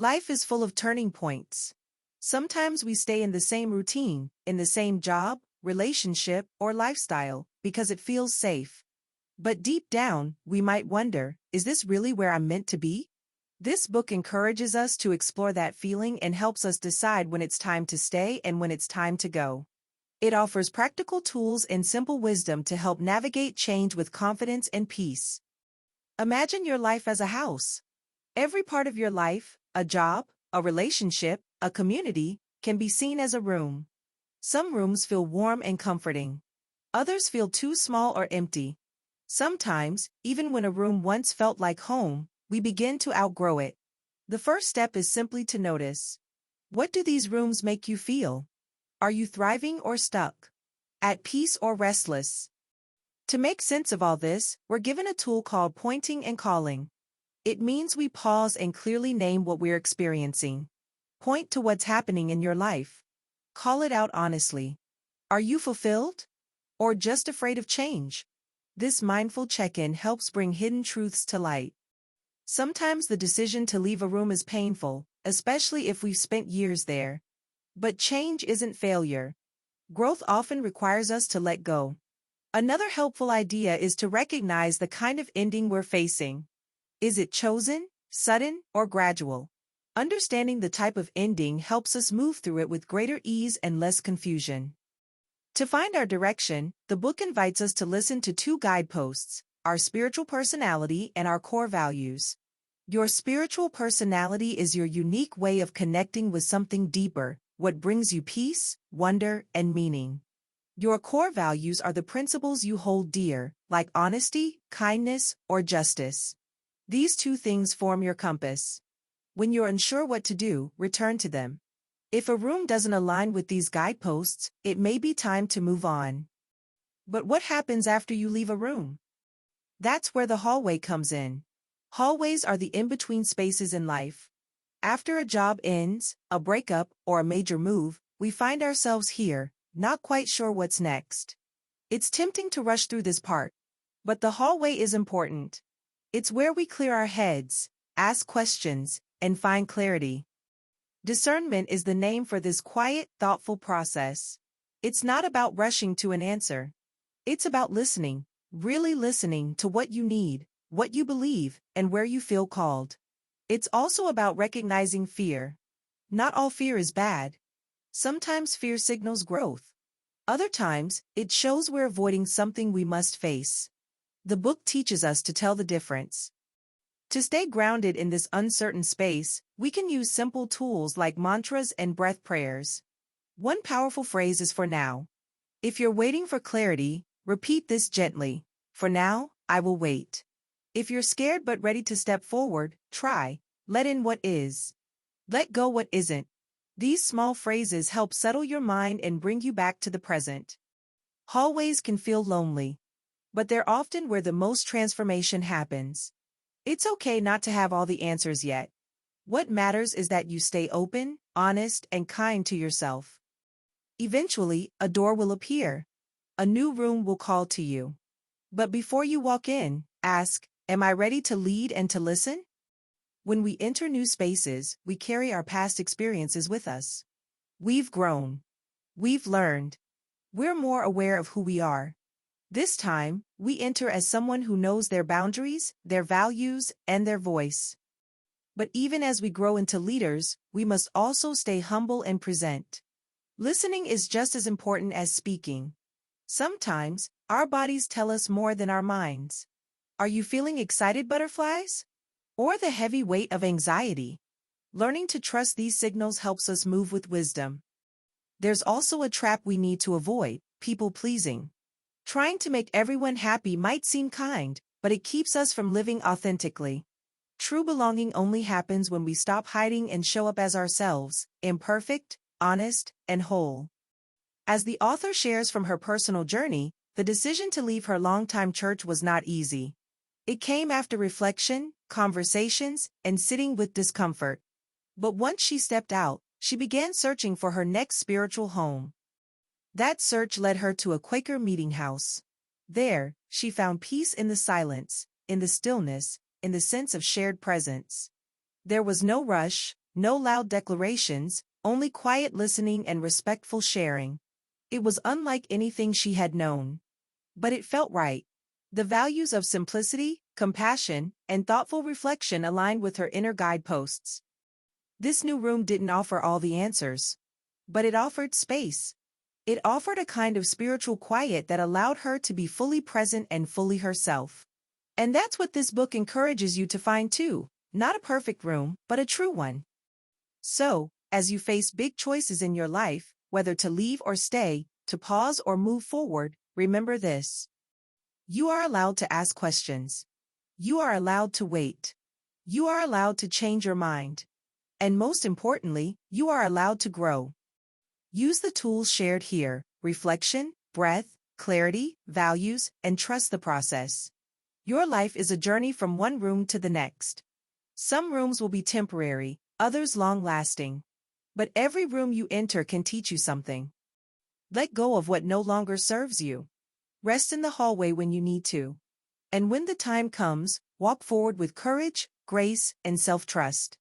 Life is full of turning points. Sometimes we stay in the same routine, in the same job, relationship, or lifestyle, because it feels safe. But deep down, we might wonder, is this really where I'm meant to be? This book encourages us to explore that feeling and helps us decide when it's time to stay and when it's time to go. It offers practical tools and simple wisdom to help navigate change with confidence and peace. Imagine your life as a house. Every part of your life, a job, a relationship, a community, can be seen as a room. Some rooms feel warm and comforting. Others feel too small or empty. Sometimes, even when a room once felt like home, we begin to outgrow it. The first step is simply to notice. What do these rooms make you feel? Are you thriving or stuck? At peace or restless? To make sense of all this, we're given a tool called pointing and calling. It means we pause and clearly name what we're experiencing. Point to what's happening in your life. Call it out honestly. Are you fulfilled? Or just afraid of change? This mindful check-in helps bring hidden truths to light. Sometimes the decision to leave a room is painful, especially if we've spent years there. But change isn't failure. Growth often requires us to let go. Another helpful idea is to recognize the kind of ending we're facing. Is it chosen, sudden, or gradual? Understanding the type of ending helps us move through it with greater ease and less confusion. To find our direction, the book invites us to listen to two guideposts: our spiritual personality and our core values. Your spiritual personality is your unique way of connecting with something deeper, what brings you peace, wonder, and meaning. Your core values are the principles you hold dear, like honesty, kindness, or justice. These two things form your compass. When you're unsure what to do, return to them. If a room doesn't align with these guideposts, it may be time to move on. But what happens after you leave a room? That's where the hallway comes in. Hallways are the in-between spaces in life. After a job ends, a breakup, or a major move, we find ourselves here, not quite sure what's next. It's tempting to rush through this part. But the hallway is important. It's where we clear our heads, ask questions, and find clarity. Discernment is the name for this quiet, thoughtful process. It's not about rushing to an answer. It's about listening, really listening to what you need, what you believe, and where you feel called. It's also about recognizing fear. Not all fear is bad. Sometimes fear signals growth. Other times, it shows we're avoiding something we must face. The book teaches us to tell the difference. To stay grounded in this uncertain space, we can use simple tools like mantras and breath prayers. One powerful phrase is "for now." If you're waiting for clarity, repeat this gently: "For now, I will wait." If you're scared but ready to step forward, try: "Let in what is. Let go what isn't." These small phrases help settle your mind and bring you back to the present. Hallways can feel lonely, but they're often where the most transformation happens. It's okay not to have all the answers yet. What matters is that you stay open, honest, and kind to yourself. Eventually, a door will appear. A new room will call to you. But before you walk in, ask, am I ready to lead and to listen? When we enter new spaces, we carry our past experiences with us. We've grown. We've learned. We're more aware of who we are. This time, we enter as someone who knows their boundaries, their values, and their voice. But even as we grow into leaders, we must also stay humble and present. Listening is just as important as speaking. Sometimes, our bodies tell us more than our minds. Are you feeling excited butterflies? Or the heavy weight of anxiety? Learning to trust these signals helps us move with wisdom. There's also a trap we need to avoid: people-pleasing. Trying to make everyone happy might seem kind, but it keeps us from living authentically. True belonging only happens when we stop hiding and show up as ourselves, imperfect, honest, and whole. As the author shares from her personal journey, the decision to leave her longtime church was not easy. It came after reflection, conversations, and sitting with discomfort. But once she stepped out, she began searching for her next spiritual home. That search led her to a Quaker meeting house. There, she found peace in the silence, in the stillness, in the sense of shared presence. There was no rush, No loud declarations, only quiet listening and respectful sharing. It was unlike anything she had known. But it felt right. The values of simplicity, compassion, and thoughtful reflection aligned with her inner guideposts. This new room didn't offer all the answers. But it offered space. It offered a kind of spiritual quiet that allowed her to be fully present and fully herself. And that's what this book encourages you to find too. Not a perfect room, but a true one. So, as you face big choices in your life, whether to leave or stay, to pause or move forward, remember this. You are allowed to ask questions. You are allowed to wait. You are allowed to change your mind. And most importantly, you are allowed to grow. Use the tools shared here: reflection, breath, clarity, values, and trust the process. Your life is a journey from one room to the next. Some rooms will be temporary, others long-lasting. But every room you enter can teach you something. Let go of what no longer serves you. Rest in the hallway when you need to. And when the time comes, walk forward with courage, grace, and self-trust.